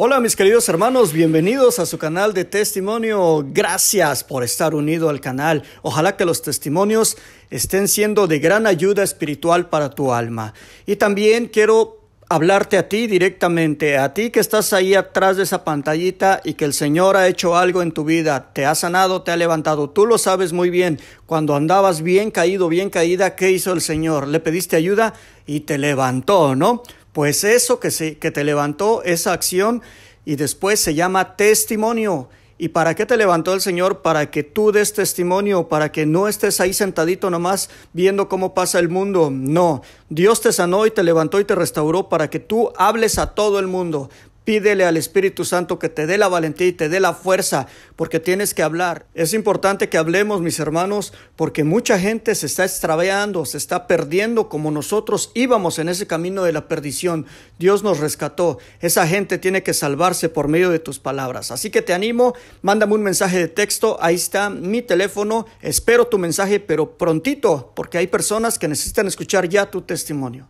Hola mis queridos hermanos, bienvenidos a su canal de testimonio. Gracias por estar unido al canal. Ojalá que los testimonios estén siendo de gran ayuda espiritual para tu alma. Y también quiero hablarte a ti directamente, a ti que estás ahí atrás de esa pantallita y que el Señor ha hecho algo en tu vida, te ha sanado, te ha levantado. Tú lo sabes muy bien, cuando andabas bien caído, bien caída, ¿qué hizo el Señor? Le pediste ayuda y te levantó, ¿no? Pues eso que te levantó, esa acción, y después se llama testimonio. ¿Y para qué te levantó el Señor? Para que tú des testimonio, para que no estés ahí sentadito nomás viendo cómo pasa el mundo. No, Dios te sanó y te levantó y te restauró para que tú hables a todo el mundo. Pídele al Espíritu Santo que te dé la valentía y te dé la fuerza, porque tienes que hablar. Es importante que hablemos, mis hermanos, porque mucha gente se está extraviando, se está perdiendo como nosotros íbamos en ese camino de la perdición. Dios nos rescató. Esa gente tiene que salvarse por medio de tus palabras. Así que te animo, mándame un mensaje de texto. Ahí está mi teléfono. Espero tu mensaje, pero prontito, porque hay personas que necesitan escuchar ya tu testimonio.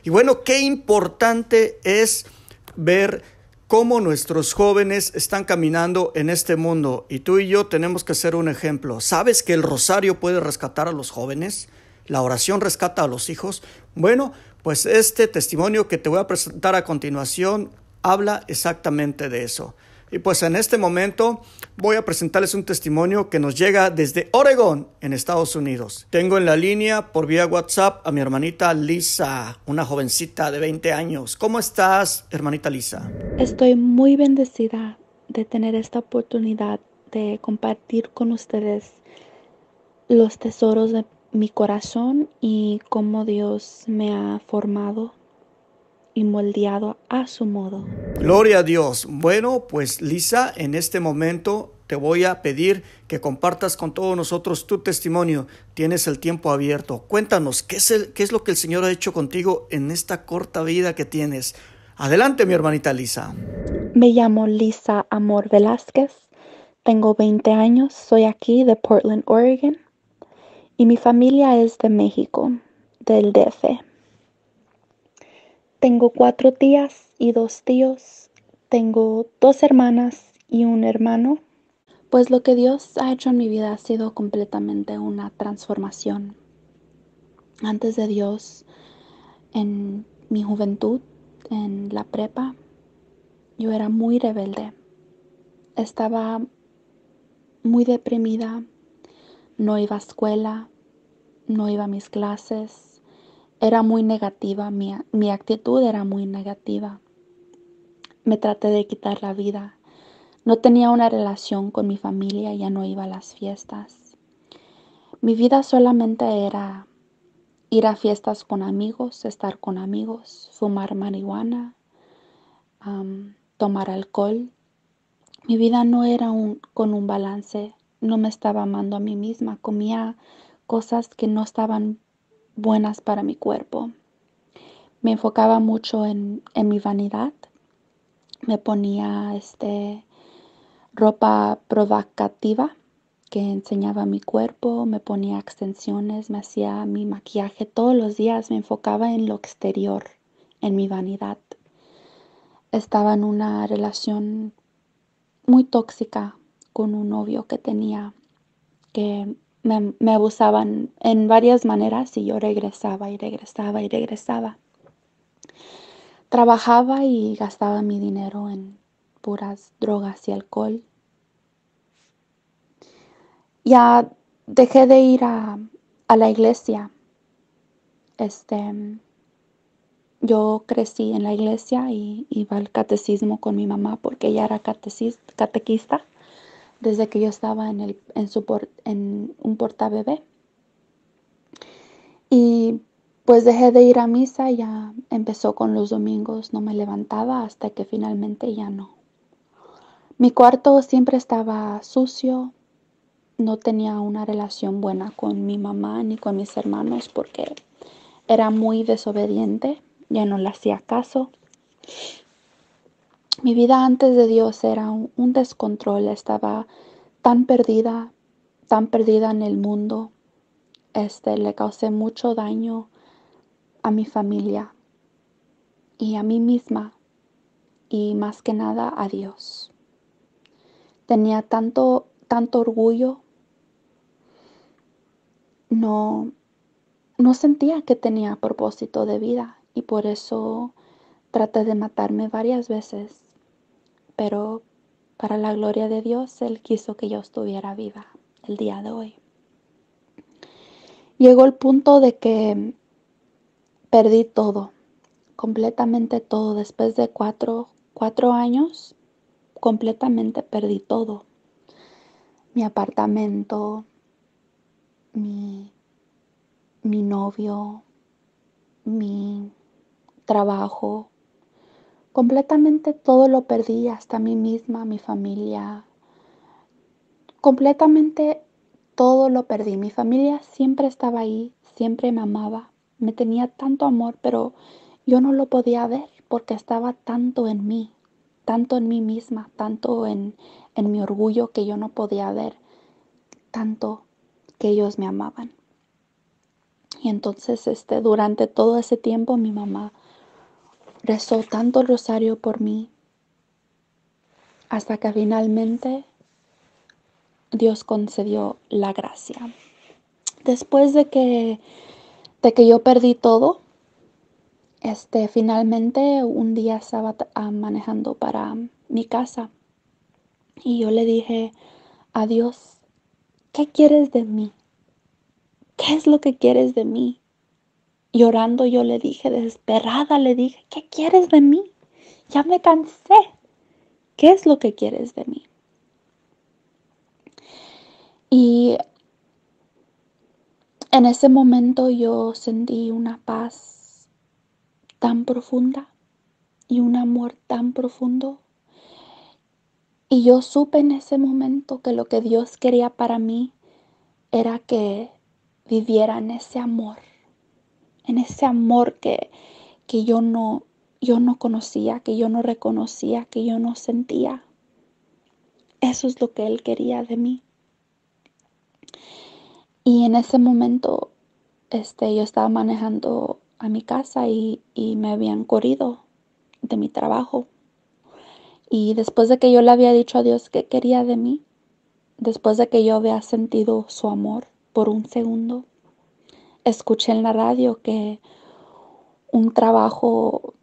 Y bueno, qué importante es ver cómo nuestros jóvenes están caminando en este mundo, y tú y yo tenemos que ser un ejemplo. ¿Sabes que el rosario puede rescatar a los jóvenes? ¿La oración rescata a los hijos? Bueno, pues este testimonio que te voy a presentar a continuación habla exactamente de eso. Y pues en este momento voy a presentarles un testimonio que nos llega desde Oregón, en Estados Unidos. Tengo en la línea por vía WhatsApp a mi hermanita Lisa, una jovencita de 20 años. ¿Cómo estás, hermanita Lisa? Estoy muy bendecida de tener esta oportunidad de compartir con ustedes los tesoros de mi corazón y cómo Dios me ha formado y moldeado a su modo. Gloria a Dios. Bueno, pues Lisa, en este momento te voy a pedir que compartas con todos nosotros tu testimonio. Tienes el tiempo abierto. Cuéntanos, ¿qué es lo que el Señor ha hecho contigo en esta corta vida que tienes? Adelante, mi hermanita Lisa. Me llamo Lisa Amor Velázquez, tengo 20 años, soy aquí de Portland, Oregon, y mi familia es de México, del DF. Tengo 4 tías y 2 tíos, tengo 2 hermanas y un hermano. Pues lo que Dios ha hecho en mi vida ha sido completamente una transformación. Antes de Dios, en mi juventud, en la prepa, yo era muy rebelde. Estaba muy deprimida, no iba a escuela, no iba a mis clases. Era muy negativa, mi actitud era muy negativa. Me traté de quitar la vida. No tenía una relación con mi familia, ya no iba a las fiestas. Mi vida solamente era ir a fiestas con amigos, estar con amigos, fumar marihuana, tomar alcohol. Mi vida no era con un balance, no me estaba amando a mí misma, comía cosas que no estaban buenas para mi cuerpo. Me enfocaba mucho en mi vanidad, me ponía ropa provocativa que enseñaba mi cuerpo, me ponía extensiones, me hacía mi maquillaje todos los días, me enfocaba en lo exterior, en mi vanidad. Estaba en una relación muy tóxica con un novio que tenía, que me abusaban en varias maneras y yo regresaba y regresaba y regresaba. Trabajaba y gastaba mi dinero en puras drogas y alcohol. Ya dejé de ir a la iglesia. Yo crecí en la iglesia y iba al catecismo con mi mamá porque ella era catequista desde que yo estaba en un portabebé. Y pues dejé de ir a misa, ya empezó con los domingos, no me levantaba hasta que finalmente ya no. Mi cuarto siempre estaba sucio, no tenía una relación buena con mi mamá ni con mis hermanos porque era muy desobediente, ya no le hacía caso. Mi vida antes de Dios era un descontrol, estaba tan perdida en el mundo. Le causé mucho daño a mi familia y a mí misma. y más que nada a Dios. Tenía tanto orgullo, no sentía que tenía propósito de vida y por eso traté de matarme varias veces, pero para la gloria de Dios, Él quiso que yo estuviera viva el día de hoy. Llegó el punto de que perdí todo, completamente todo. Después de cuatro años, completamente perdí todo. Mi apartamento, mi novio, mi trabajo, completamente todo lo perdí, hasta mí misma, mi familia, completamente todo lo perdí. Mi familia siempre estaba ahí, siempre me amaba, me tenía tanto amor, pero yo no lo podía ver porque estaba tanto en mí misma, tanto en mi orgullo que yo no podía ver, tanto que ellos me amaban. Y entonces durante todo ese tiempo mi mamá rezó tanto el rosario por mí hasta que finalmente Dios concedió la gracia. Después de que yo perdí todo, finalmente un día estaba manejando para mi casa y yo le dije a Dios, ¿qué quieres de mí? ¿Qué es lo que quieres de mí? Llorando yo le dije, desesperada le dije, ¿qué quieres de mí? Ya me cansé. ¿Qué es lo que quieres de mí? Y en ese momento yo sentí una paz tan profunda y un amor tan profundo. Y yo supe en ese momento que lo que Dios quería para mí era que viviera en ese amor que yo no conocía, que yo no reconocía, que yo no sentía. Eso es lo que Él quería de mí. Y en ese momento, yo estaba manejando a mi casa y me habían corrido de mi trabajo. Y después de que yo le había dicho a Dios qué quería de mí, después de que yo había sentido su amor por un segundo, escuché en la radio que un trabajo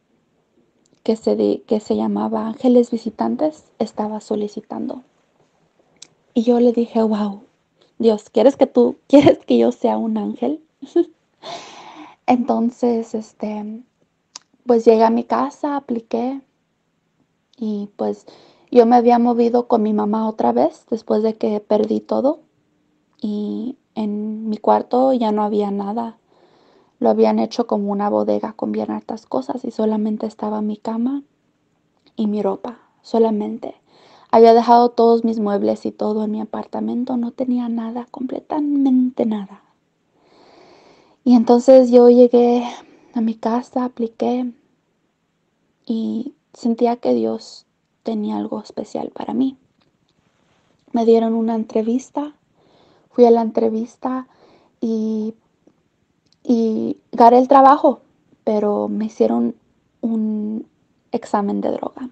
que se llamaba Ángeles Visitantes estaba solicitando. Y yo le dije, wow, Dios, ¿quieres que yo sea un ángel? Entonces, pues llegué a mi casa, apliqué y pues yo me había movido con mi mamá otra vez después de que perdí todo y en mi cuarto ya no había nada. Lo habían hecho como una bodega con bien hartas cosas y solamente estaba mi cama y mi ropa, solamente. Había dejado todos mis muebles y todo en mi apartamento, no tenía nada, completamente nada. Y entonces yo llegué a mi casa, apliqué y sentía que Dios tenía algo especial para mí. Me dieron una entrevista, fui a la entrevista y gané el trabajo, pero me hicieron un examen de droga.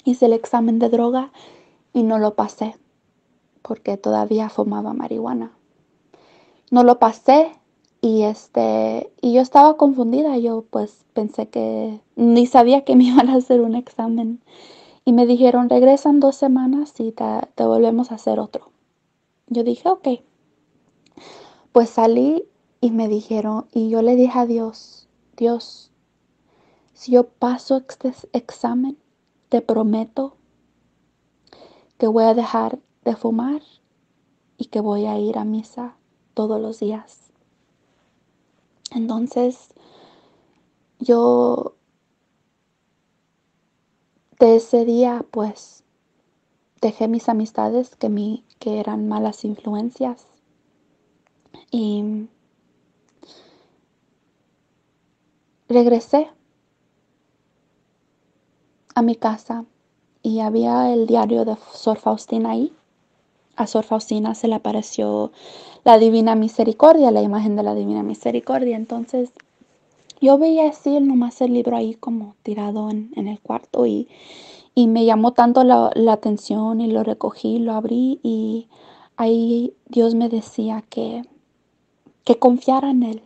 Hice el examen de droga y no lo pasé porque todavía fumaba marihuana. No lo pasé y yo estaba confundida. Yo pues pensé que ni sabía que me iban a hacer un examen y me dijeron regresan 2 semanas y te volvemos a hacer otro. Yo dije ok. Pues salí y me dijeron y yo le dije a Dios, Dios, si yo paso este examen, te prometo que voy a dejar de fumar y que voy a ir a misa todos los días. Entonces, yo de ese día, pues, dejé mis amistades que eran malas influencias y regresé a mi casa y había el diario de Sor Faustina ahí. A Sor Faustina se le apareció la Divina Misericordia, la imagen de la Divina Misericordia. Entonces yo veía así nomás el libro ahí como tirado en el cuarto y me llamó tanto la atención y lo recogí, lo abrí y ahí Dios me decía que confiara en Él,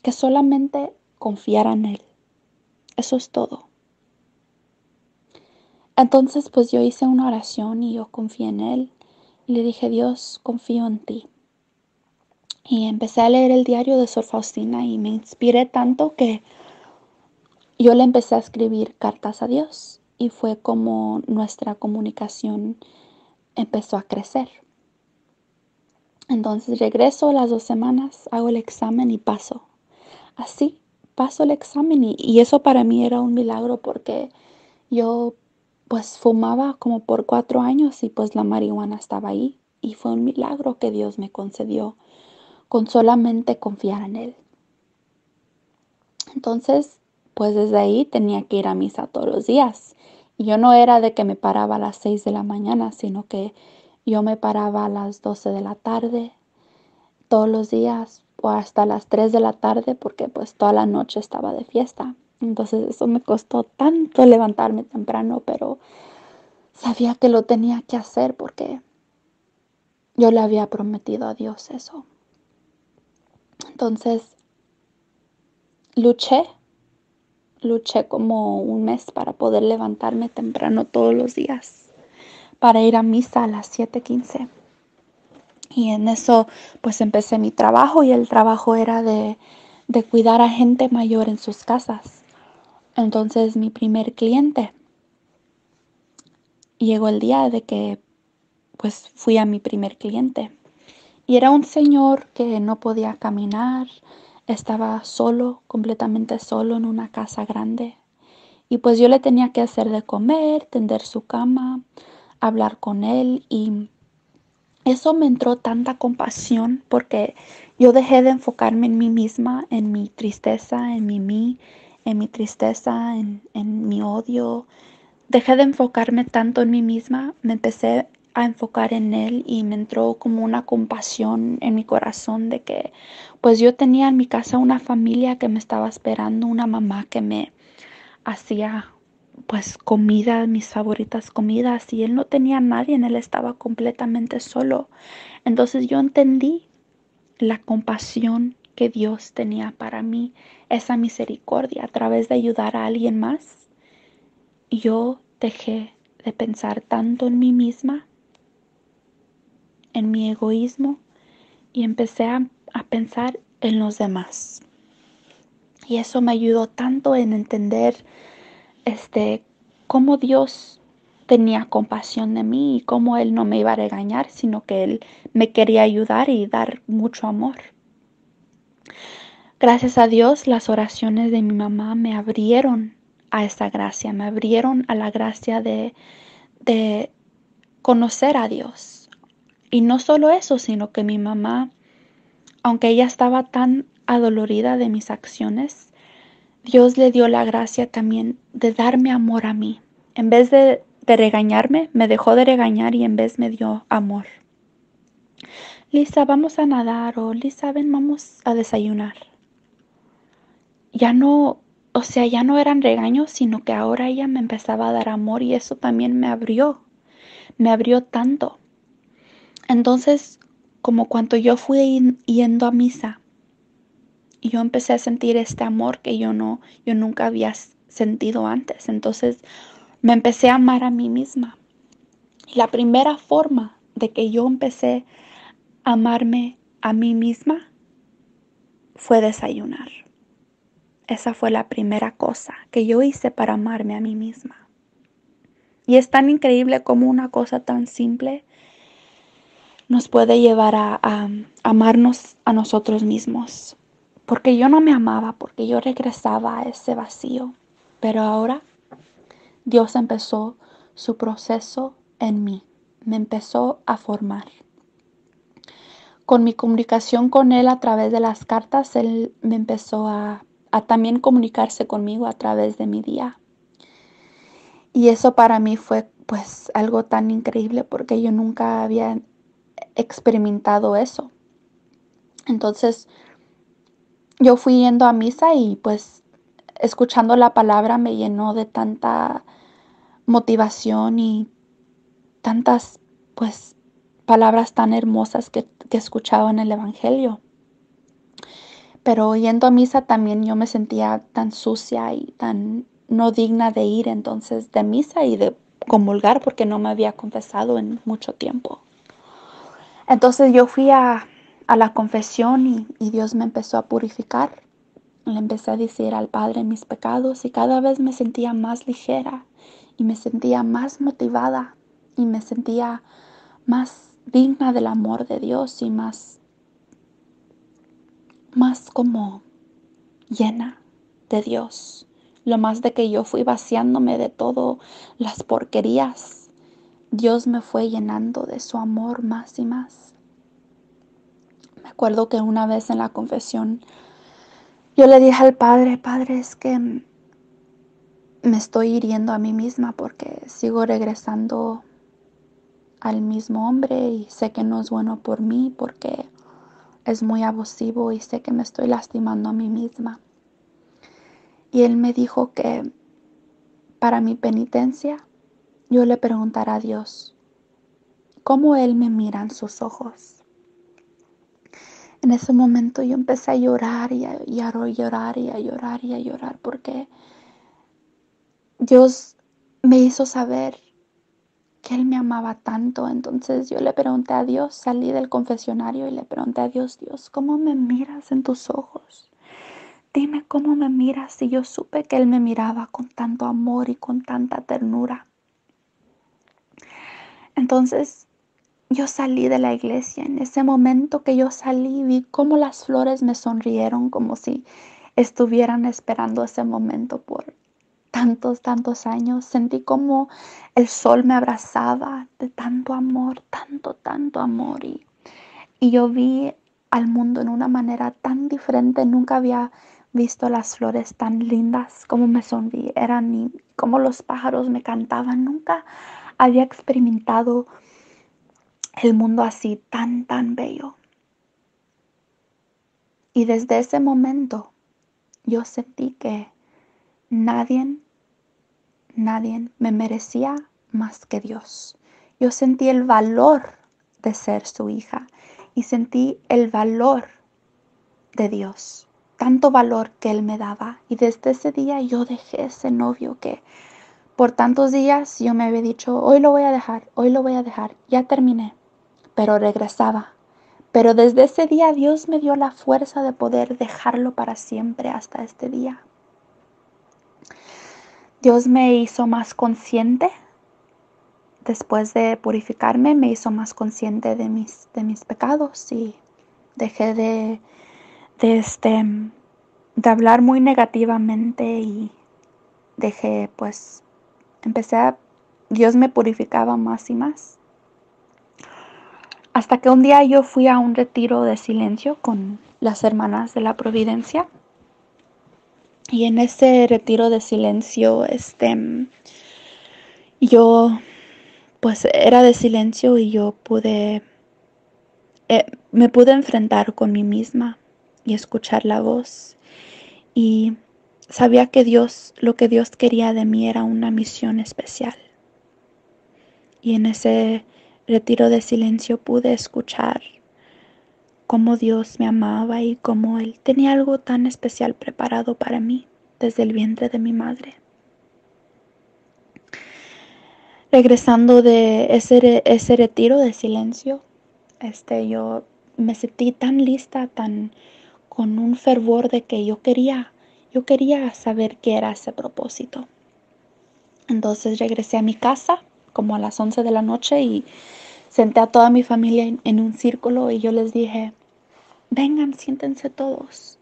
que solamente confiara en Él. Eso es todo. Entonces pues yo hice una oración y yo confié en Él y le dije, Dios, confío en ti. Y empecé a leer el diario de Sor Faustina y me inspiré tanto que yo le empecé a escribir cartas a Dios y fue como nuestra comunicación empezó a crecer. Entonces regreso a las 2 semanas, hago el examen y paso. Así, paso el examen y eso para mí era un milagro porque yo pues fumaba como por 4 años y pues la marihuana estaba ahí y fue un milagro que Dios me concedió con solamente confiar en Él. Entonces, pues desde ahí tenía que ir a misa todos los días. Y yo no era de que me paraba a las 6 de la mañana, sino que yo me paraba a las 12 de la tarde todos los días o hasta las 3 de la tarde porque pues toda la noche estaba de fiesta. Entonces eso me costó tanto levantarme temprano, pero sabía que lo tenía que hacer porque yo le había prometido a Dios eso. Entonces luché como un mes para poder levantarme temprano todos los días, para ir a misa a las 7:15. Y en eso pues empecé mi trabajo y el trabajo era de cuidar a gente mayor en sus casas. Entonces mi primer cliente llegó el día de que pues fui a mi primer cliente. Y era un señor que no podía caminar, estaba solo, completamente solo en una casa grande. Y pues yo le tenía que hacer de comer, tender su cama, hablar con él y eso me entró tanta compasión porque yo dejé de enfocarme en mí misma, en mi tristeza, en mi tristeza, en mi odio. Dejé de enfocarme tanto en mí misma, me empecé a enfocar en él y me entró como una compasión en mi corazón de que pues yo tenía en mi casa una familia que me estaba esperando, una mamá que me hacía pues comida, mis favoritas comidas y él no tenía a nadie, él estaba completamente solo. Entonces yo entendí la compasión que Dios tenía para mí, esa misericordia a través de ayudar a alguien más. Yo dejé de pensar tanto en mí misma, en mi egoísmo y empecé a pensar en los demás. Y eso me ayudó tanto en entender cómo Dios tenía compasión de mí y cómo Él no me iba a regañar, sino que Él me quería ayudar y dar mucho amor. Gracias a Dios, las oraciones de mi mamá me abrieron a esa gracia, me abrieron a la gracia de conocer a Dios. Y no solo eso, sino que mi mamá, aunque ella estaba tan adolorida de mis acciones, Dios le dio la gracia también de darme amor a mí. En vez de regañarme, me dejó de regañar y en vez me dio amor. Lisa, vamos a nadar o Lisa, ven, vamos a desayunar. Ya no, o sea, ya no eran regaños, sino que ahora ella me empezaba a dar amor y eso también me abrió tanto. Entonces, como cuando yo fui yendo a misa, y yo empecé a sentir este amor que yo nunca había sentido antes. Entonces me empecé a amar a mí misma. Y la primera forma de que yo empecé a amarme a mí misma fue desayunar. Esa fue la primera cosa que yo hice para amarme a mí misma. Y es tan increíble como una cosa tan simple nos puede llevar a amarnos a nosotros mismos. Porque yo no me amaba, porque yo regresaba a ese vacío. Pero ahora Dios empezó su proceso en mí, me empezó a formar. Con mi comunicación con Él a través de las cartas, Él me empezó a también comunicarse conmigo a través de mi día. Y eso para mí fue pues algo tan increíble porque yo nunca había experimentado eso. Entonces, yo fui yendo a misa y pues escuchando la palabra me llenó de tanta motivación y tantas pues palabras tan hermosas que escuchaba en el Evangelio. Pero yendo a misa también yo me sentía tan sucia y tan no digna de ir entonces de misa y de comulgar porque no me había confesado en mucho tiempo. Entonces yo fui a la confesión y Dios me empezó a purificar. Le empecé a decir al Padre mis pecados y cada vez me sentía más ligera y me sentía más motivada y me sentía más digna del amor de Dios y más como llena de Dios. Lo más de que yo fui vaciándome de todo las porquerías, Dios me fue llenando de su amor más y más. Me acuerdo que una vez en la confesión yo le dije al Padre, Padre, es que me estoy hiriendo a mí misma porque sigo regresando al mismo hombre y sé que no es bueno por mí porque es muy abusivo y sé que me estoy lastimando a mí misma. Y él me dijo que para mi penitencia yo le preguntara a Dios cómo él me mira en sus ojos. En ese momento yo empecé a llorar y a llorar y a llorar y a llorar porque Dios me hizo saber que él me amaba tanto. Entonces yo le pregunté a Dios, salí del confesionario y le pregunté a Dios, Dios, ¿cómo me miras en tus ojos? Dime cómo me miras. Y yo supe que él me miraba con tanto amor y con tanta ternura. Entonces yo salí de la iglesia. En ese momento que yo salí, vi cómo las flores me sonrieron como si estuvieran esperando ese momento por tantos años. Sentí como el sol me abrazaba de tanto amor, tanto amor. Y yo vi al mundo en una manera tan diferente. Nunca había visto las flores tan lindas como me sonrieran y como los pájaros me cantaban. Nunca había experimentado el mundo así tan bello. Y desde ese momento yo sentí que nadie me merecía más que Dios. Yo sentí el valor de ser su hija y sentí el valor de Dios, tanto valor que Él me daba. Y desde ese día yo dejé ese novio que por tantos días yo me había dicho, hoy lo voy a dejar, ya terminé, pero regresaba. Pero desde ese día Dios me dio la fuerza de poder dejarlo para siempre hasta este día. Dios me hizo más consciente. Después de purificarme, me hizo más consciente de mis pecados y dejé de hablar muy negativamente y dejé, pues, Dios me purificaba más y más. Hasta que un día yo fui a un retiro de silencio con las hermanas de la Providencia. Y en ese retiro de silencio, yo, pues, era de silencio y yo me pude enfrentar con mí misma y escuchar la voz. Y sabía que lo que Dios quería de mí era una misión especial. Y en ese retiro de silencio pude escuchar cómo Dios me amaba y cómo Él tenía algo tan especial preparado para mí desde el vientre de mi madre. Regresando de ese retiro de silencio, yo me sentí tan lista, con un fervor de que yo quería saber qué era ese propósito. Entonces regresé a mi casa como a las 11 de la noche y senté a toda mi familia en un círculo y yo les dije, vengan, siéntense todos.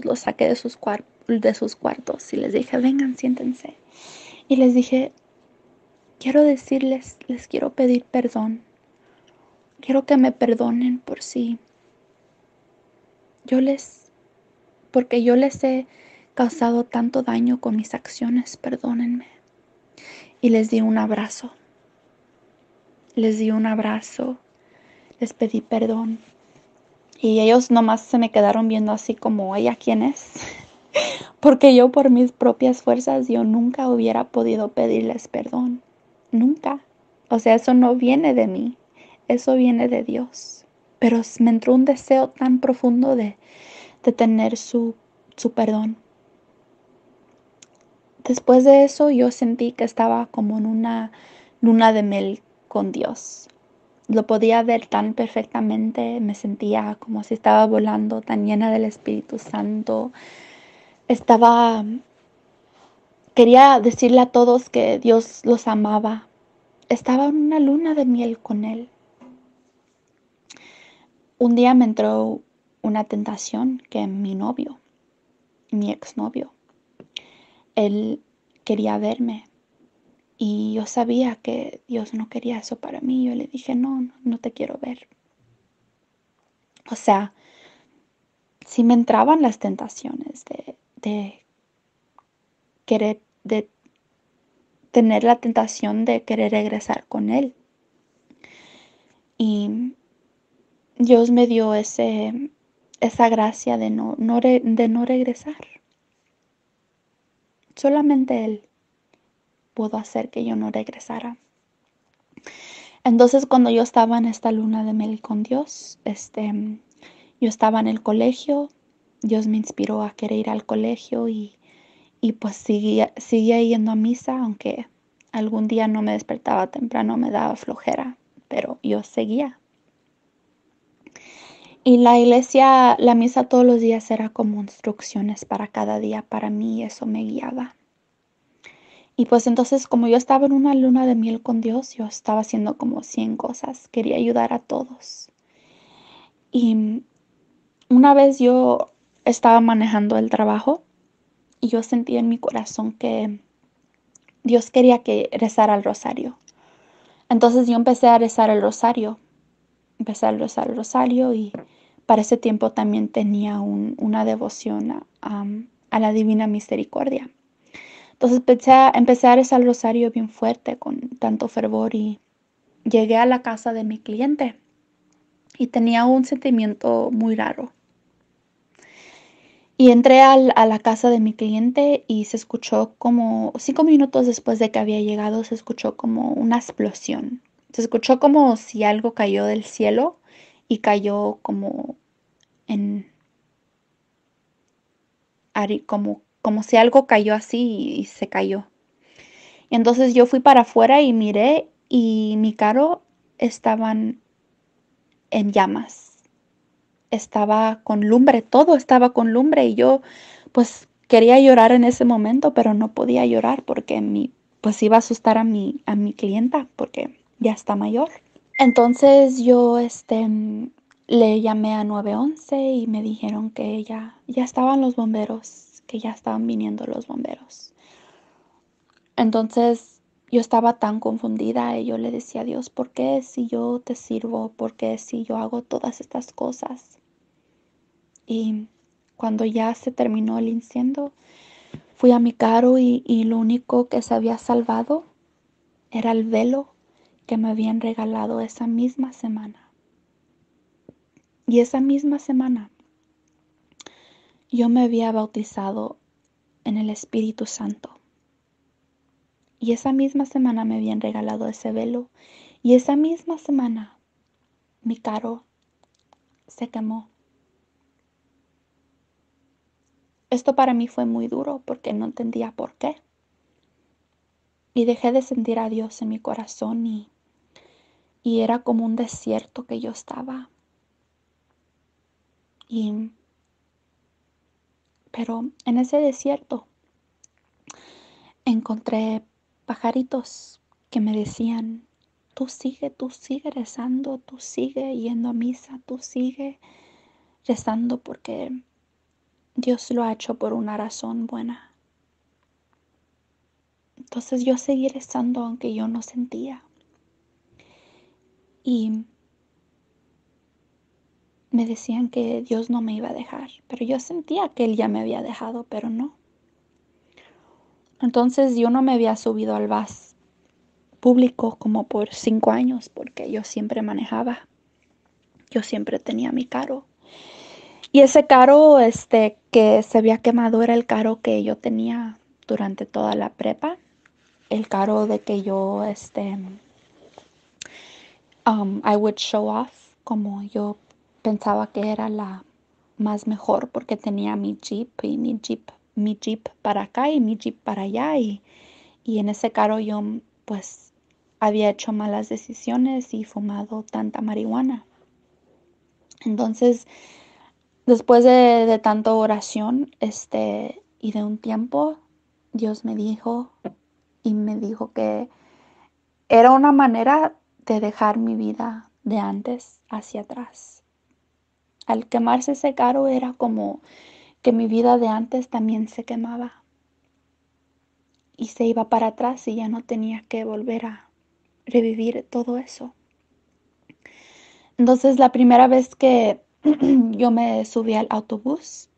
Los saqué de sus cuartos y les dije, vengan, siéntense. Y les dije, quiero decirles, les quiero pedir perdón. Quiero que me perdonen porque yo les he causado tanto daño con mis acciones, perdónenme. Y les di un abrazo. Les pedí perdón. Y ellos nomás se me quedaron viendo así como, ¿ella quién es? Porque yo por mis propias fuerzas, yo nunca hubiera podido pedirles perdón. Nunca. O sea, eso no viene de mí. Eso viene de Dios. Pero me entró un deseo tan profundo de tener su perdón. Después de eso, yo sentí que estaba como en una luna de miel con Dios. Lo podía ver tan perfectamente, me sentía como si estaba volando, tan llena del Espíritu Santo. Quería decirle a todos que Dios los amaba. Estaba en una luna de miel con Él. Un día me entró una tentación que mi exnovio, él quería verme. Y yo sabía que Dios no quería eso para mí. Yo le dije, no te quiero ver. O sea, sí me entraban las tentaciones de querer, de tener la tentación de querer regresar con Él. Y Dios me dio esa gracia de no regresar. Solamente Él pudo hacer que yo no regresara. Entonces, cuando yo estaba en esta luna de miel con Dios, yo estaba en el colegio. Dios me inspiró a querer ir al colegio y pues seguía yendo a misa, aunque algún día no me despertaba temprano, me daba flojera, pero yo seguía. Y la iglesia, la misa todos los días era como instrucciones para cada día para mí, y eso me guiaba. Y pues entonces, como yo estaba en una luna de miel con Dios, yo estaba haciendo como 100 cosas, quería ayudar a todos. Y una vez yo estaba manejando el trabajo y yo sentí en mi corazón que Dios quería que rezara el rosario. Entonces yo empecé a rezar el rosario. Empecé a rezar el rosario y para ese tiempo también tenía una devoción a la Divina Misericordia. Entonces empecé a rezar el rosario bien fuerte, con tanto fervor, y llegué a la casa de mi cliente y tenía un sentimiento muy raro. Y entré a la casa de mi cliente y se escuchó como 5 minutos después de que había llegado, se escuchó como una explosión. Se escuchó como si algo cayó del cielo y cayó como como si algo cayó así y se cayó. Y entonces yo fui para afuera y miré y mi carro estaban en llamas. Estaba con lumbre, todo estaba con lumbre y yo pues quería llorar en ese momento, pero no podía llorar porque pues iba a asustar a mi clienta porque ya está mayor. Entonces yo le llamé a 911 y me dijeron que ya estaban los bomberos, que ya estaban viniendo los bomberos. Entonces yo estaba tan confundida y yo le decía a Dios, ¿por qué si yo te sirvo? ¿Por qué si yo hago todas estas cosas? Y cuando ya se terminó el incendio, fui a mi carro y lo único que se había salvado era el velo que me habían regalado esa misma semana. Y esa misma semana yo me había bautizado en el Espíritu Santo. Y esa misma semana me habían regalado ese velo. Y esa misma semana mi carro se quemó. Esto para mí fue muy duro porque no entendía por qué. Y dejé de sentir a Dios en mi corazón y era como un desierto que yo estaba. Pero en ese desierto encontré pajaritos que me decían, tú sigue rezando, tú sigue yendo a misa, tú sigue rezando porque Dios lo ha hecho por una razón buena. Entonces yo seguí rezando aunque yo no sentía. Y me decían que Dios no me iba a dejar, pero yo sentía que Él ya me había dejado, pero no. Entonces yo no me había subido al bus público como por 5 años porque yo siempre manejaba. Yo siempre tenía mi carro. Y ese carro, que se había quemado era el carro que yo tenía durante toda la prepa. El carro de que yo, I would show off, como yo pensaba que era la más mejor porque tenía mi Jeep y mi Jeep para acá y mi Jeep para allá y en ese carro yo pues había hecho malas decisiones y fumado tanta marihuana. Entonces, después de tanta oración, y de un tiempo, Dios me dijo que era una manera de dejar mi vida de antes hacia atrás. Al quemarse ese carro era como que mi vida de antes también se quemaba y se iba para atrás y ya no tenía que volver a revivir todo eso. Entonces, la primera vez que yo me subí al autobús,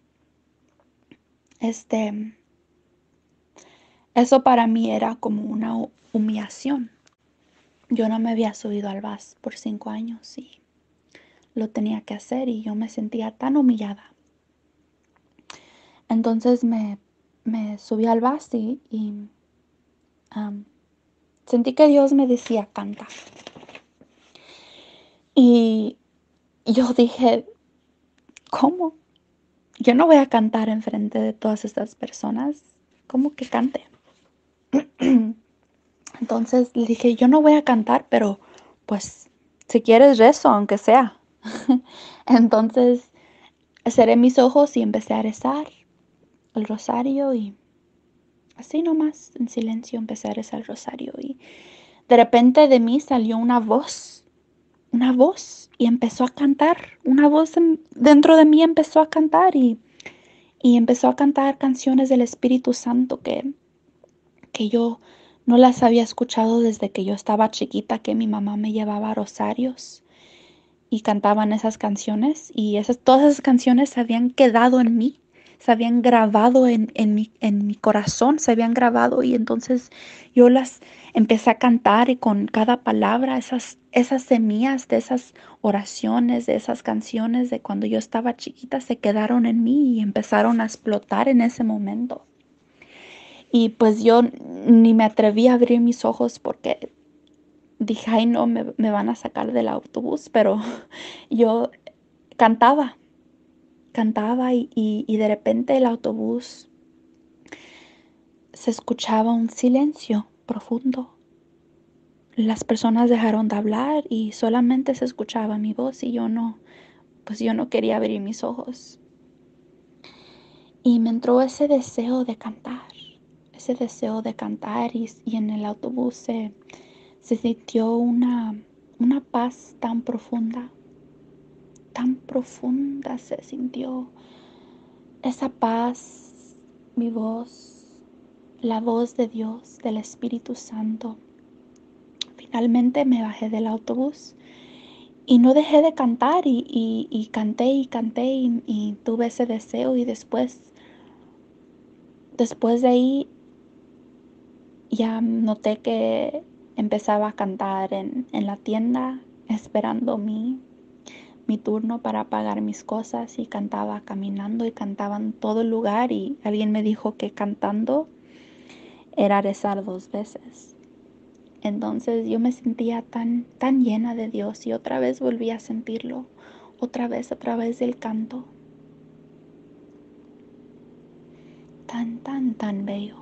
eso para mí era como una humillación. Yo no me había subido al bus por 5 años y lo tenía que hacer y yo me sentía tan humillada. Entonces me subí al bus y sentí que Dios me decía canta. Y yo dije, ¿cómo? Yo no voy a cantar enfrente de todas estas personas. ¿Cómo que cante? Entonces le dije, yo no voy a cantar, pero pues si quieres rezo, aunque sea. Entonces cerré mis ojos y empecé a rezar el rosario y así nomás, en silencio, empecé a rezar el rosario y de repente de mí salió una voz y empezó a cantar, una voz dentro de mí empezó a cantar y empezó a cantar canciones del Espíritu Santo que yo no las había escuchado desde que yo estaba chiquita, que mi mamá me llevaba a rosarios y cantaban esas canciones y todas esas canciones se habían quedado en mí, se habían grabado en mi corazón, se habían grabado y entonces yo las empecé a cantar y con cada palabra esas semillas de esas oraciones, de esas canciones de cuando yo estaba chiquita se quedaron en mí y empezaron a explotar en ese momento. Y pues yo ni me atreví a abrir mis ojos porque dije, ay no, me van a sacar del autobús, pero yo cantaba, cantaba y de repente el autobús se escuchaba un silencio profundo. Las personas dejaron de hablar y solamente se escuchaba mi voz y pues yo no quería abrir mis ojos. Y me entró ese deseo de cantar y en el autobús se sintió una paz tan profunda se sintió esa paz, mi voz, la voz de Dios, del Espíritu Santo. Finalmente me bajé del autobús y no dejé de cantar y canté y canté y tuve ese deseo y después de ahí ya noté que empezaba a cantar en la tienda esperando mi turno para pagar mis cosas y cantaba caminando y cantaba en todo el lugar y alguien me dijo que cantando era rezar 2 veces. Entonces yo me sentía tan llena de Dios y otra vez volví a sentirlo, otra vez a través del canto. Tan bello.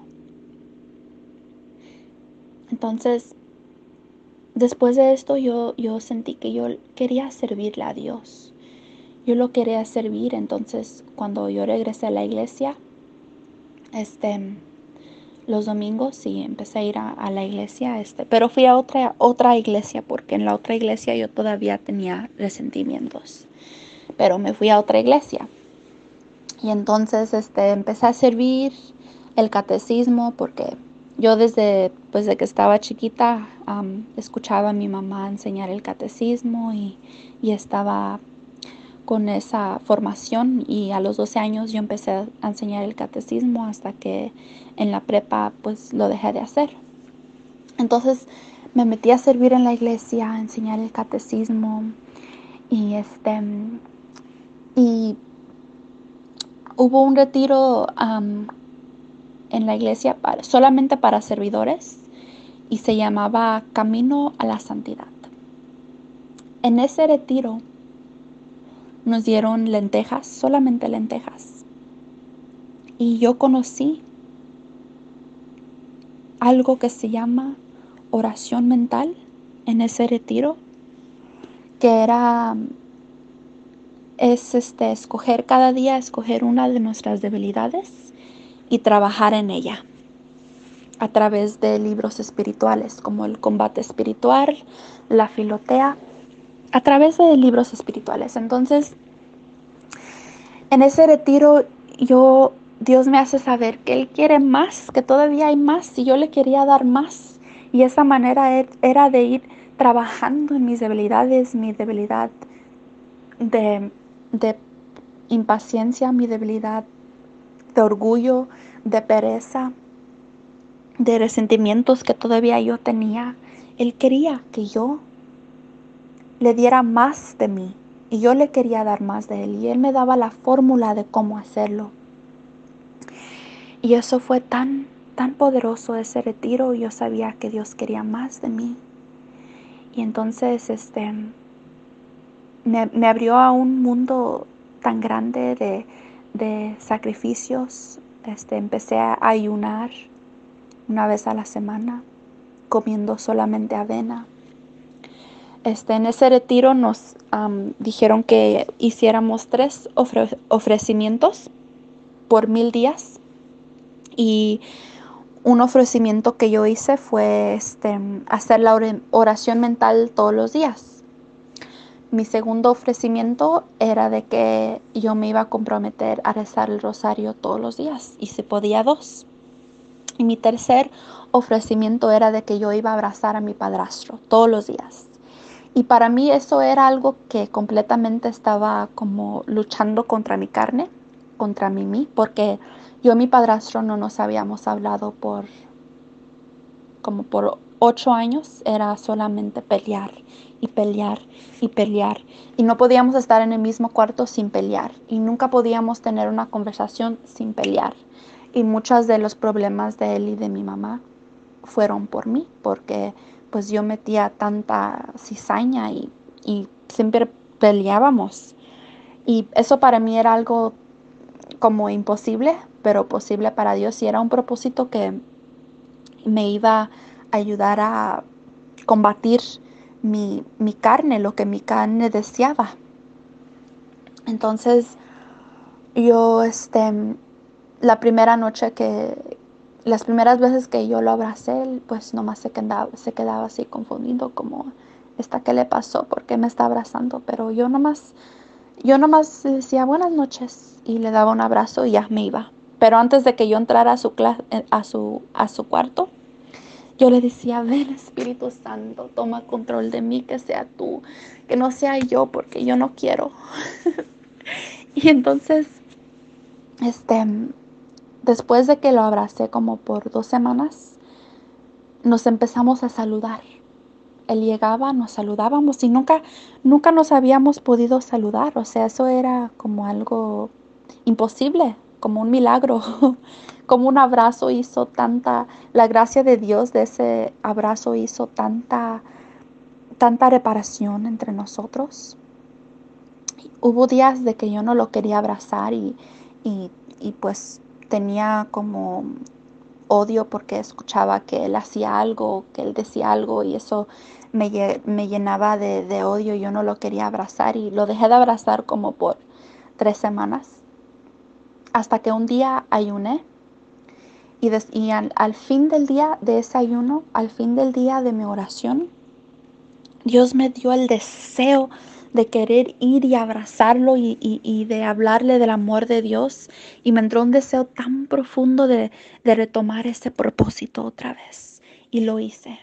Entonces, después de esto yo sentí que yo quería servirle a Dios. Yo lo quería servir, entonces cuando yo regresé a la iglesia, los domingos y empecé a ir a la iglesia, pero fui a otra iglesia porque en la otra iglesia yo todavía tenía resentimientos, pero me fui a otra iglesia y entonces empecé a servir el catecismo porque yo desde que estaba chiquita escuchaba a mi mamá enseñar el catecismo y estaba con esa formación y a los 12 años yo empecé a enseñar el catecismo hasta que en la prepa pues lo dejé de hacer. Entonces me metí a servir en la iglesia, a enseñar el catecismo y Y hubo un retiro en la iglesia solamente para servidores y se llamaba Camino a la Santidad. En ese retiro nos dieron lentejas, solamente lentejas. Y yo conocí algo que se llama oración mental en ese retiro, que es escoger cada día, escoger una de nuestras debilidades y trabajar en ella a través de libros espirituales como el combate espiritual, la filotea, a través de libros espirituales. Entonces, en ese retiro Dios me hace saber que Él quiere más, que todavía hay más y yo le quería dar más. Y esa manera era de ir trabajando en mis debilidades, mi debilidad de, de impaciencia, mi debilidad de orgullo, de pereza, de resentimientos que todavía yo tenía. Él quería que yo le diera más de mí y yo le quería dar más de Él y Él me daba la fórmula de cómo hacerlo. Y eso fue tan poderoso ese retiro. Yo sabía que Dios quería más de mí. Y entonces me abrió a un mundo tan grande de sacrificios. Empecé a ayunar una vez a la semana, comiendo solamente avena. En ese retiro nos dijeron que hiciéramos 3 ofrecimientos por 1000 días. Y un ofrecimiento que yo hice fue hacer la oración mental todos los días. Mi segundo ofrecimiento era de que yo me iba a comprometer a rezar el rosario todos los días y se podía 2. Y mi tercer ofrecimiento era de que yo iba a abrazar a mi padrastro todos los días. Y para mí eso era algo que completamente estaba como luchando contra mi carne, contra mí, porque yo y mi padrastro no nos habíamos hablado por 8 años. Era solamente pelear y pelear y pelear. Y no podíamos estar en el mismo cuarto sin pelear. Y nunca podíamos tener una conversación sin pelear. Y muchos de los problemas de él y de mi mamá fueron por mí, porque pues yo metía tanta cizaña y siempre peleábamos. Y eso para mí era algo como imposible, pero posible para Dios. Y era un propósito que me iba a ayudar a combatir mi carne, lo que mi carne deseaba. Entonces yo, la primera noche las primeras veces que yo lo abracé, pues nomás se quedaba así confundido, como, ¿qué le pasó? ¿Por qué me está abrazando? Pero yo nomás decía buenas noches y le daba un abrazo y ya me iba. Pero antes de que yo entrara a su cuarto, yo le decía, ven Espíritu Santo, toma control de mí, que sea tú, que no sea yo, porque yo no quiero. Y entonces, este, después de que lo abracé como por 2 semanas, nos empezamos a saludar. Él llegaba, nos saludábamos y nunca nos habíamos podido saludar. O sea, eso era como algo imposible, como un milagro, como un abrazo la gracia de Dios de ese abrazo hizo tanta reparación entre nosotros. Hubo días de que yo no lo quería abrazar y pues tenía como odio porque escuchaba que él hacía algo, que él decía algo y eso me llenaba de odio. Yo no lo quería abrazar y lo dejé de abrazar como por 3 semanas. Hasta que un día ayuné y al fin del día de ese ayuno, al fin del día de mi oración, Dios me dio el deseo de querer ir y abrazarlo y de hablarle del amor de Dios. Y me entró un deseo tan profundo de retomar ese propósito otra vez. Y lo hice.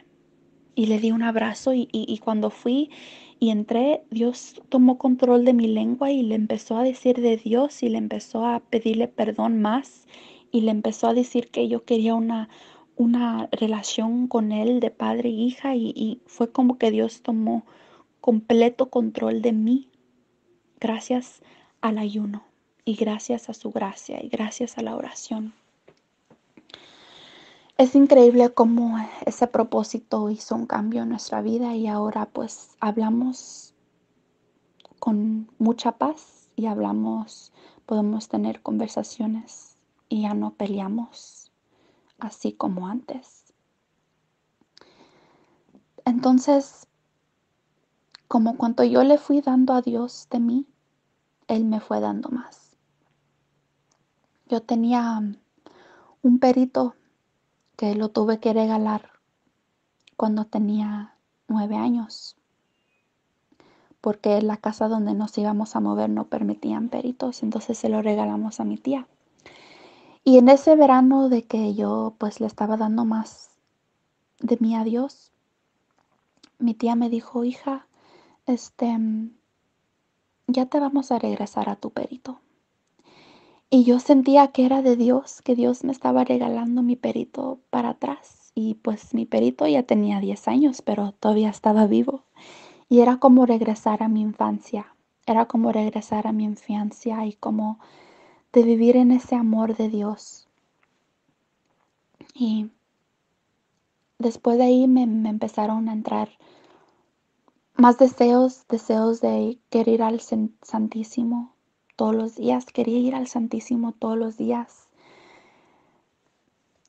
Y le di un abrazo y cuando fui y entré, Dios tomó control de mi lengua y le empezó a decir de Dios y le empezó a pedirle perdón más y le empezó a decir que yo quería una relación con él de padre e hija y fue como que Dios tomó completo control de mí gracias al ayuno y gracias a su gracia y gracias a la oración. Es increíble cómo ese propósito hizo un cambio en nuestra vida y ahora pues hablamos con mucha paz y podemos tener conversaciones y ya no peleamos así como antes. Entonces, como cuanto yo le fui dando a Dios de mí, Él me fue dando más. Yo tenía un perito que lo tuve que regalar cuando tenía 9 años, porque la casa donde nos íbamos a mover no permitían peritos, entonces se lo regalamos a mi tía. Y en ese verano de que yo pues le estaba dando más de mí a Dios, mi tía me dijo, hija, este, ya te vamos a regresar a tu perito. Y yo sentía que era de Dios, que Dios me estaba regalando mi perito para atrás. Y pues mi perito ya tenía 10 años, pero todavía estaba vivo. Y era como regresar a mi infancia, era como regresar a mi infancia y como de vivir en ese amor de Dios. Y después de ahí me empezaron a entrar más deseos de querer ir al Santísimo todos los días, quería ir al Santísimo todos los días.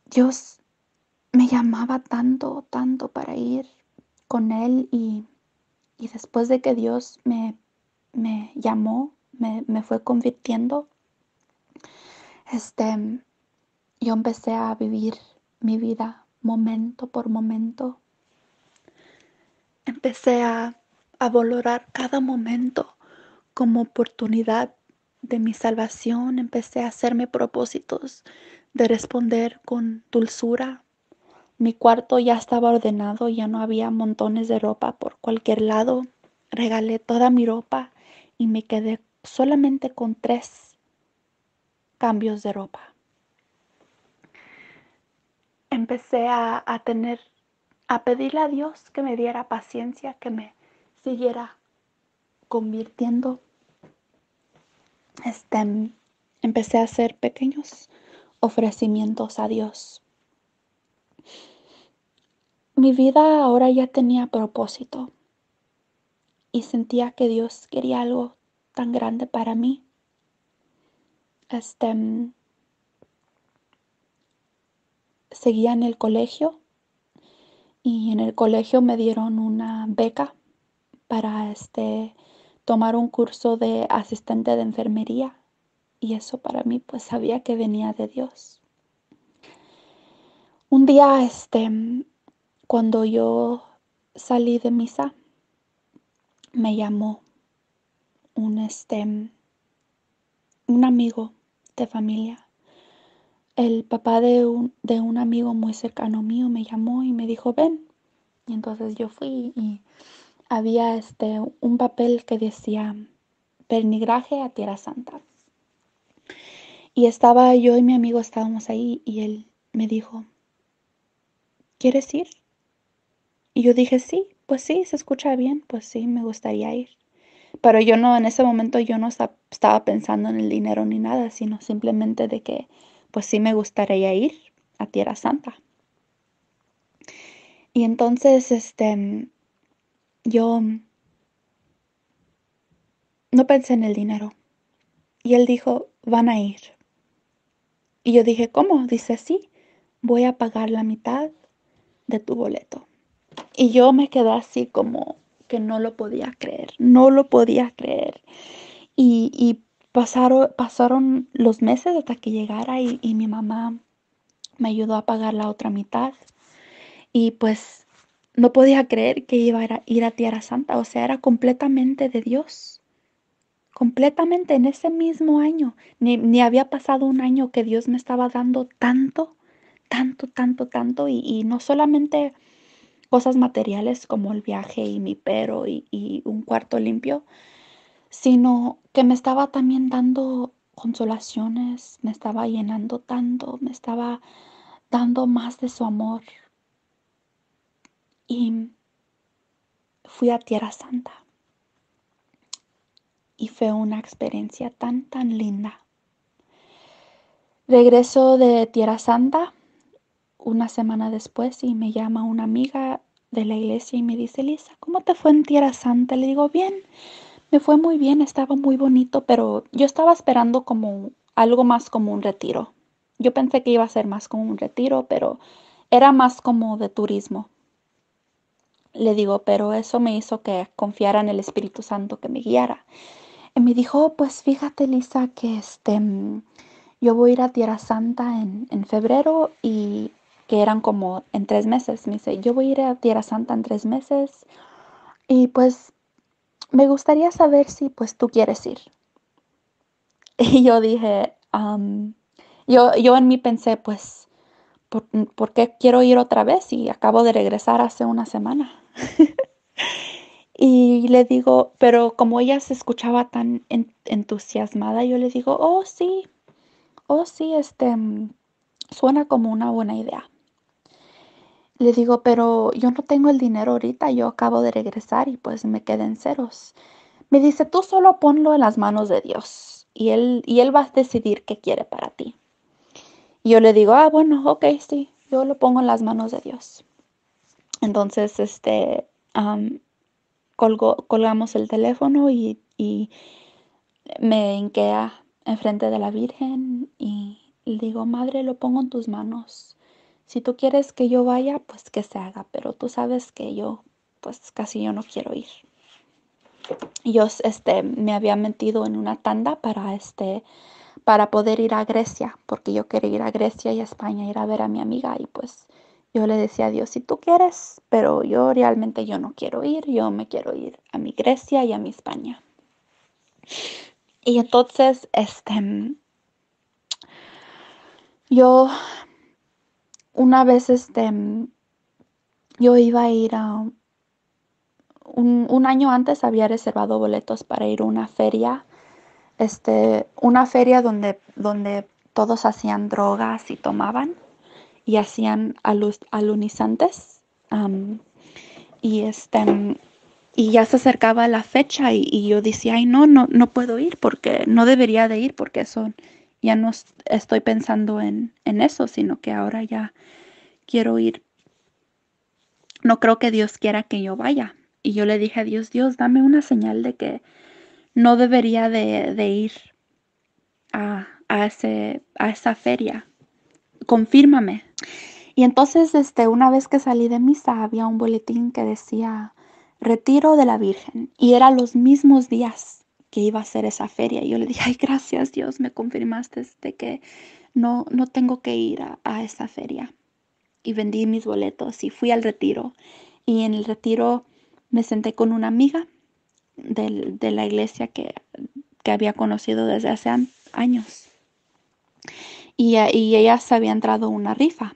Dios me llamaba tanto, tanto para ir con Él y después de que Dios me llamó, me fue convirtiendo, yo empecé a vivir mi vida momento por momento. Empecé a valorar cada momento como oportunidad de mi salvación. Empecé a hacerme propósitos de responder con dulzura. Mi cuarto ya estaba ordenado, ya no había montones de ropa por cualquier lado. Regalé toda mi ropa y me quedé solamente con 3 cambios de ropa. Empecé a pedirle a Dios que me diera paciencia, que me siguiera convirtiendo. Empecé a hacer pequeños ofrecimientos a Dios. Mi vida ahora ya tenía propósito y sentía que Dios quería algo tan grande para mí. Seguía en el colegio y en el colegio me dieron una beca para tomar un curso de asistente de enfermería y eso para mí pues sabía que venía de Dios. Un día cuando yo salí de misa me llamó un amigo de familia. El papá de un amigo muy cercano mío me llamó y me dijo ven. Y entonces yo fui y había un papel que decía peregrinaje a Tierra Santa. Y estaba yo y mi amigo estábamos ahí y él me dijo, ¿quieres ir? Y yo dije, sí, pues sí, se escucha bien, pues sí, me gustaría ir. Pero yo no, en ese momento yo no estaba pensando en el dinero ni nada, sino simplemente de que, pues sí me gustaría ir a Tierra Santa. Y entonces, yo no pensé en el dinero. Y él dijo, van a ir. Y yo dije, ¿cómo? Dice, sí, voy a pagar la mitad de tu boleto. Y yo me quedé así como que no lo podía creer, no lo podía creer. Y pasaron los meses hasta que llegara y mi mamá me ayudó a pagar la otra mitad. Y pues no podía creer que iba a ir a Tierra Santa, o sea, era completamente de Dios. Completamente en ese mismo año. Ni había pasado un año que Dios me estaba dando tanto, tanto, tanto, tanto. Y no solamente cosas materiales como el viaje y mi perro y un cuarto limpio, sino que me estaba también dando consolaciones, me estaba llenando tanto, me estaba dando más de su amor. Y fui a Tierra Santa. y fue una experiencia tan, tan linda. Regreso de Tierra Santa una semana después y me llama una amiga de la iglesia y me dice, Lisa, ¿cómo te fue en Tierra Santa? Le digo, bien, me fue muy bien, estaba muy bonito, pero yo estaba esperando como algo más como un retiro. Yo pensé que iba a ser más como un retiro, pero era más como de turismo. Le digo, pero eso me hizo que confiara en el Espíritu Santo que me guiara. Y me dijo, "Oh, pues fíjate, Lisa, que yo voy a ir a Tierra Santa en febrero y que eran como en 3 meses. Me dice, yo voy a ir a Tierra Santa en 3 meses y pues me gustaría saber si pues tú quieres ir. Y yo dije, yo en mí pensé, pues, ¿por qué quiero ir otra vez? Y acabo de regresar hace una semana. Y le digo, pero como ella se escuchaba tan entusiasmada, yo le digo, oh sí, suena como una buena idea. Le digo, pero yo no tengo el dinero ahorita, yo acabo de regresar y pues me quedé en ceros. Me dice, tú solo ponlo en las manos de Dios y él va a decidir qué quiere para ti. Y yo le digo, bueno, ok, sí, yo lo pongo en las manos de Dios. Entonces, colgamos el teléfono y me hinqué enfrente de la Virgen y le digo, Madre, lo pongo en tus manos. Si tú quieres que yo vaya, pues que se haga, pero tú sabes que pues casi yo no quiero ir. Y yo, me había metido en una tanda para poder ir a Grecia, porque yo quería ir a Grecia y a España, ir a ver a mi amiga y pues yo le decía a Dios, si tú quieres, pero yo no quiero ir, yo me quiero ir a mi Grecia y a mi España. Y entonces, yo una vez, yo iba a ir a un año antes había reservado boletos para ir a una feria donde todos hacían drogas y tomaban y hacían alunizantes. Y y ya se acercaba la fecha y yo decía, ay, no puedo ir porque no debería de ir porque eso ya no estoy pensando en eso, sino que ahora ya quiero ir. No creo que Dios quiera que yo vaya. Y yo le dije a Dios, Dios, dame una señal de que no debería de ir a esa feria. Confírmame. Y entonces, una vez que salí de misa, había un boletín que decía Retiro de la Virgen. Y eran los mismos días que iba a ser esa feria. Y yo le dije, ay, gracias Dios, me confirmaste de que no tengo que ir a esa feria. Y vendí mis boletos y fui al retiro. Y en el retiro me senté con una amiga de la iglesia que había conocido desde hace años. Y ella se había entrado a una rifa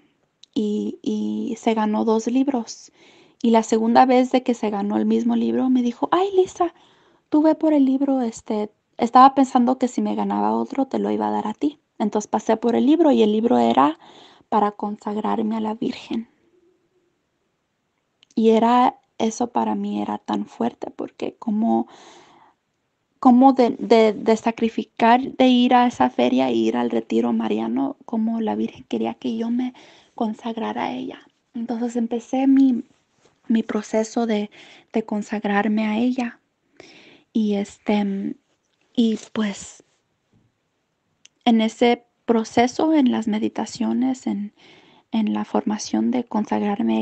y se ganó 2 libros. Y la segunda vez de que se ganó el mismo libro, me dijo, ay, Lisa, tú ve por el libro, estaba pensando que si me ganaba otro, te lo iba a dar a ti. Entonces pasé por el libro y el libro era para consagrarme a la Virgen. Y eso para mí era tan fuerte porque como de sacrificar, de ir a esa feria e ir al retiro mariano, como la Virgen quería que yo me consagrara a ella. Entonces empecé mi proceso de consagrarme a ella. Y y pues en ese proceso, en las meditaciones, en la formación de consagrarme a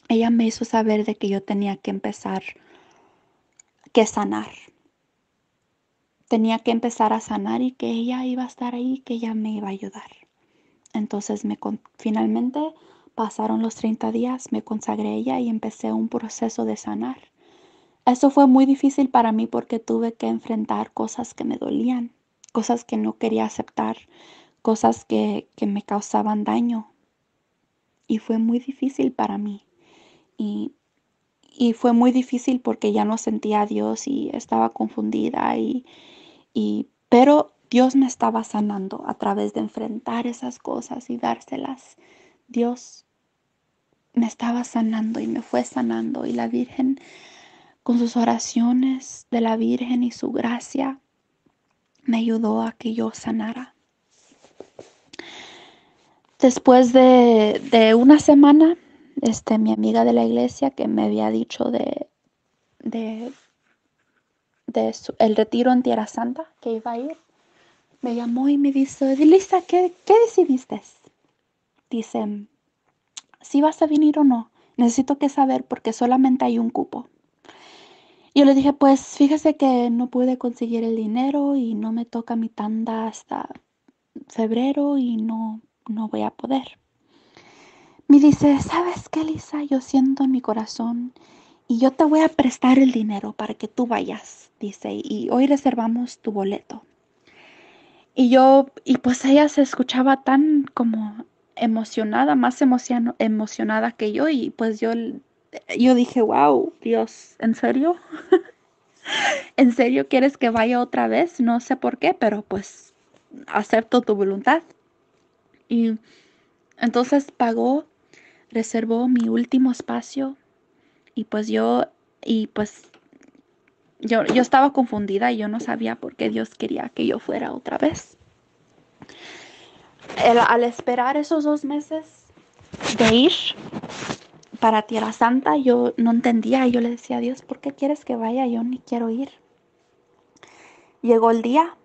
ella me hizo saber de que yo tenía que empezar que sanar. Tenía que empezar a sanar y que ella iba a estar ahí, que ella me iba a ayudar. Entonces finalmente pasaron los 30 días, me consagré a ella y empecé un proceso de sanar. Eso fue muy difícil para mí porque tuve que enfrentar cosas que me dolían, cosas que no quería aceptar, cosas que me causaban daño. Y fue muy difícil para mí. Y, y fue muy difícil porque ya no sentía a Dios y estaba confundida pero Dios me estaba sanando a través de enfrentar esas cosas y dárselas. Dios me estaba sanando y me fue sanando y la Virgen con sus oraciones de la Virgen y su gracia, me ayudó a que yo sanara. Después de una semana, mi amiga de la iglesia que me había dicho de el retiro en Tierra Santa que iba a ir, me llamó y me dice, Lisa, ¿qué decidiste? Dice, si vas a venir o no, necesito que saber porque solamente hay un cupo. Yo le dije, pues fíjese que no pude conseguir el dinero y no me toca mi tanda hasta febrero y no voy a poder. Me dice, ¿sabes qué, Lisa? Yo siento en mi corazón y yo te voy a prestar el dinero para que tú vayas, dice, y hoy reservamos tu boleto. Y pues ella se escuchaba tan como emocionada, más emocionada que yo, y pues yo dije, wow, Dios, ¿en serio? ¿En serio quieres que vaya otra vez? No sé por qué, pero pues acepto tu voluntad. Y entonces pagó, reservó mi último espacio y pues yo estaba confundida y yo no sabía por qué Dios quería que yo fuera otra vez. Al esperar esos 2 meses de ir para Tierra Santa, yo no entendía y yo le decía a Dios, ¿por qué quieres que vaya? Yo ni quiero ir. Llegó el día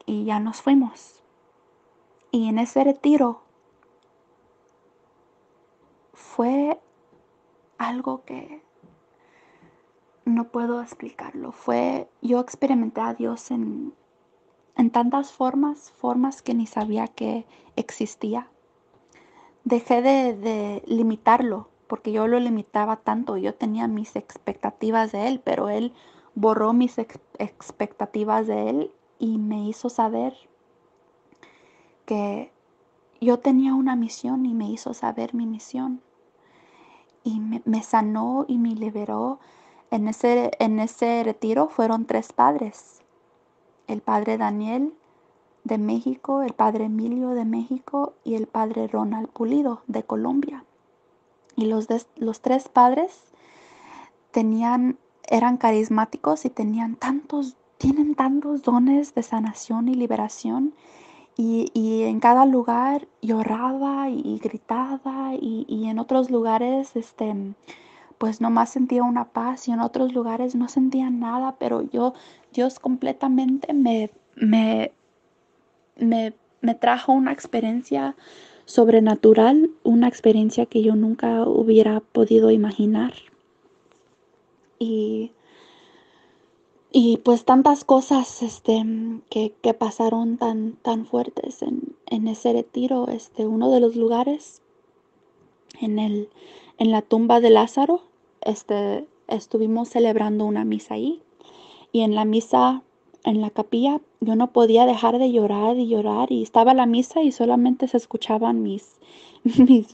y ya nos fuimos. Y en ese retiro fue algo que no puedo explicarlo. Yo experimenté a Dios en tantas formas que ni sabía que existía. Dejé de limitarlo, porque yo lo limitaba tanto. Yo tenía mis expectativas de Él, pero Él borró mis expectativas de Él y me hizo saber que yo tenía una misión y me hizo saber mi misión. Y me sanó y me liberó. En ese retiro fueron 3 padres. El padre Daniel de México, el padre Emilio de México y el padre Ronald Pulido de Colombia. Y los 3 padres eran carismáticos y tienen tantos dones de sanación y liberación. Y en cada lugar lloraba y gritaba y en otros lugares, pues nomás sentía una paz y en otros lugares no sentía nada, pero Dios completamente me trajo una experiencia sobrenatural, una experiencia que yo nunca hubiera podido imaginar. Y, y pues tantas cosas que pasaron tan fuertes en ese retiro. Uno de los lugares en la tumba de Lázaro, estuvimos celebrando una misa ahí. Y en la misa, en la capilla, yo no podía dejar de llorar y llorar. Y estaba la misa y solamente se escuchaban mis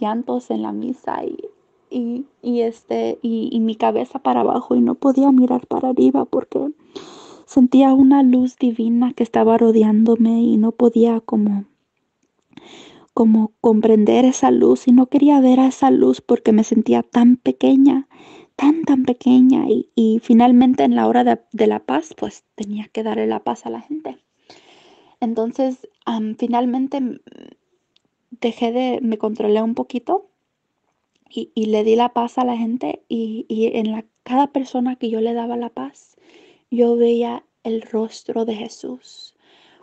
llantos en la misa y mi cabeza para abajo y no podía mirar para arriba porque sentía una luz divina que estaba rodeándome y no podía como comprender esa luz y no quería ver a esa luz porque me sentía tan pequeña, tan pequeña y finalmente en la hora de la paz pues tenía que darle la paz a la gente. Entonces finalmente me controlé un poquito y le di la paz a la gente y cada persona que yo le daba la paz, yo veía el rostro de Jesús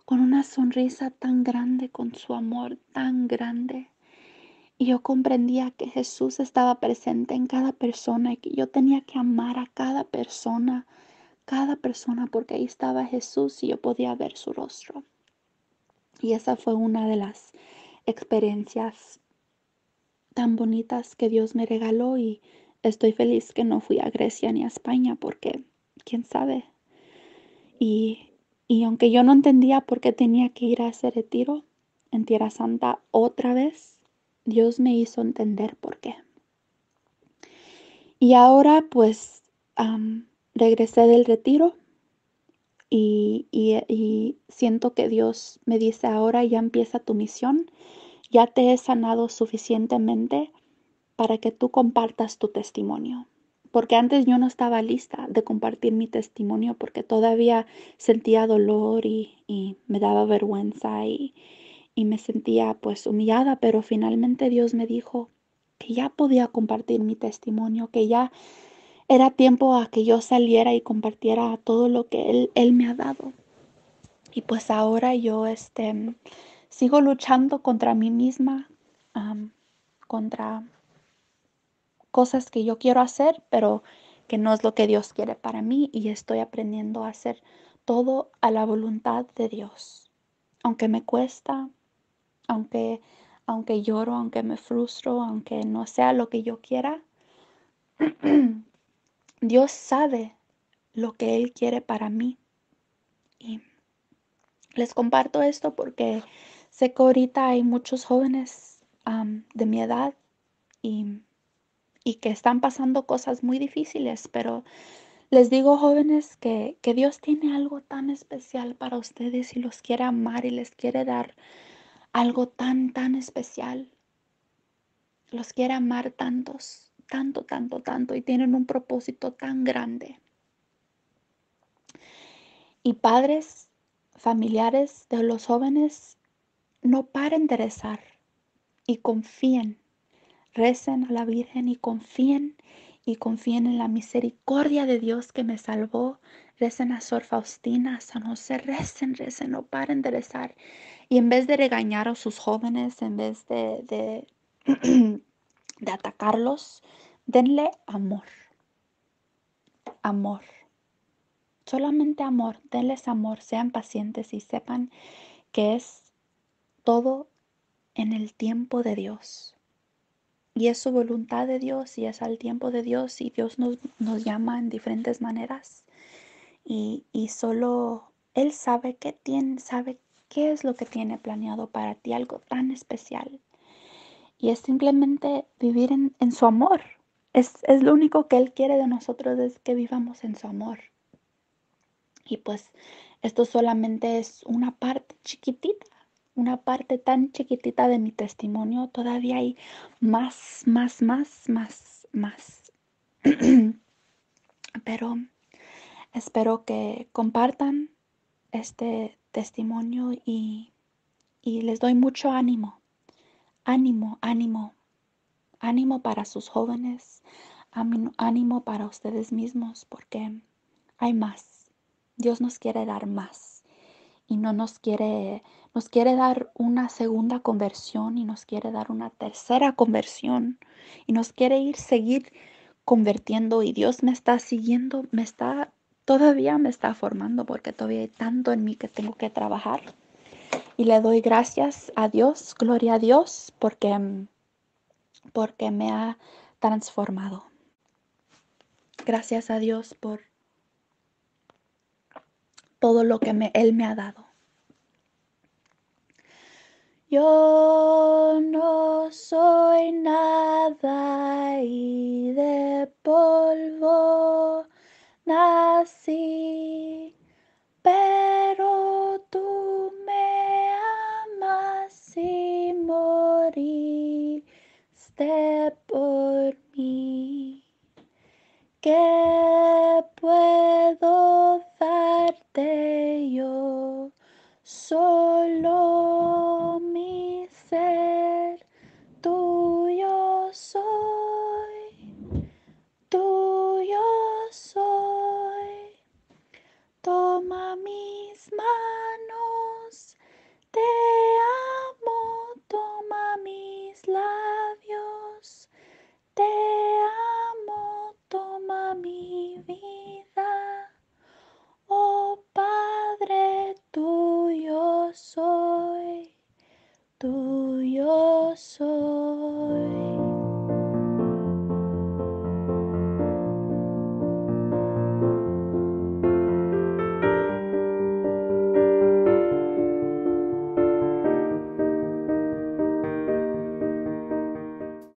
con una sonrisa tan grande, con su amor tan grande. Y yo comprendía que Jesús estaba presente en cada persona y que yo tenía que amar a cada persona, porque ahí estaba Jesús y yo podía ver su rostro. Y esa fue una de las experiencias tan bonitas que Dios me regaló y estoy feliz que no fui a Grecia ni a España porque, quién sabe. Y, y aunque yo no entendía por qué tenía que ir a ese retiro en Tierra Santa otra vez, Dios me hizo entender por qué. Y ahora pues regresé del retiro y siento que Dios me dice, ahora ya empieza tu misión, ya te he sanado suficientemente para que tú compartas tu testimonio. porque antes yo no estaba lista de compartir mi testimonio porque todavía sentía dolor y me daba vergüenza y me sentía pues humillada, pero finalmente Dios me dijo que ya podía compartir mi testimonio, que ya era tiempo a que yo saliera y compartiera todo lo que Él me ha dado. Y pues ahora yo sigo luchando contra mí misma, contra cosas que yo quiero hacer, pero que no es lo que Dios quiere para mí y estoy aprendiendo a hacer todo a la voluntad de Dios. Aunque me cuesta, aunque, aunque lloro, aunque me frustro, aunque no sea lo que yo quiera, Dios sabe lo que Él quiere para mí. Y les comparto esto porque sé que ahorita hay muchos jóvenes de mi edad y, y que están pasando cosas muy difíciles, pero les digo, jóvenes, que Dios tiene algo tan especial para ustedes y los quiere amar y les quiere dar algo tan, tan especial. Los quiere amar tantos, tanto, tanto, tanto y tienen un propósito tan grande. Y padres, familiares de los jóvenes, no paren de rezar y confíen, recen a la Virgen y confíen en la misericordia de Dios que me salvó. Recen a Sor Faustina, a San José, recen, recen, no paren de rezar. Y en vez de regañar a sus jóvenes, en vez de atacarlos, denle amor, amor, solamente amor, denles amor, sean pacientes y sepan que es todo en el tiempo de Dios. Y es su voluntad de Dios y es al tiempo de Dios y Dios nos llama en diferentes maneras. Y solo Él sabe qué tiene, sabe qué es lo que tiene planeado para ti, algo tan especial. Y es simplemente vivir en su amor. Es lo único que Él quiere de nosotros, es que vivamos en su amor. Y pues esto solamente es una parte chiquitita, una parte tan chiquitita de mi testimonio. Todavía hay más, más, más, más, más. Pero espero que compartan este testimonio y les doy mucho ánimo, ánimo, ánimo, ánimo para sus jóvenes, ánimo para ustedes mismos, porque hay más. Dios nos quiere dar más y no nos quiere dar una segunda conversión y nos quiere dar una tercera conversión y nos quiere seguir convirtiendo y Dios me está siguiendo, todavía me está formando porque todavía hay tanto en mí que tengo que trabajar. Y le doy gracias a Dios, gloria a Dios, porque me ha transformado. Gracias a Dios por todo lo que Él me ha dado. Yo no soy nada y de polvo nací, pero tú me amas y moriste por mí. ¿Qué puedo darte yo? Solo mi ser, tuyo soy, tuyo soy. Toma mis manos, te amo, toma mis labios, te amo, toma mi vida. Oh Padre, tuyo soy, tuyo soy.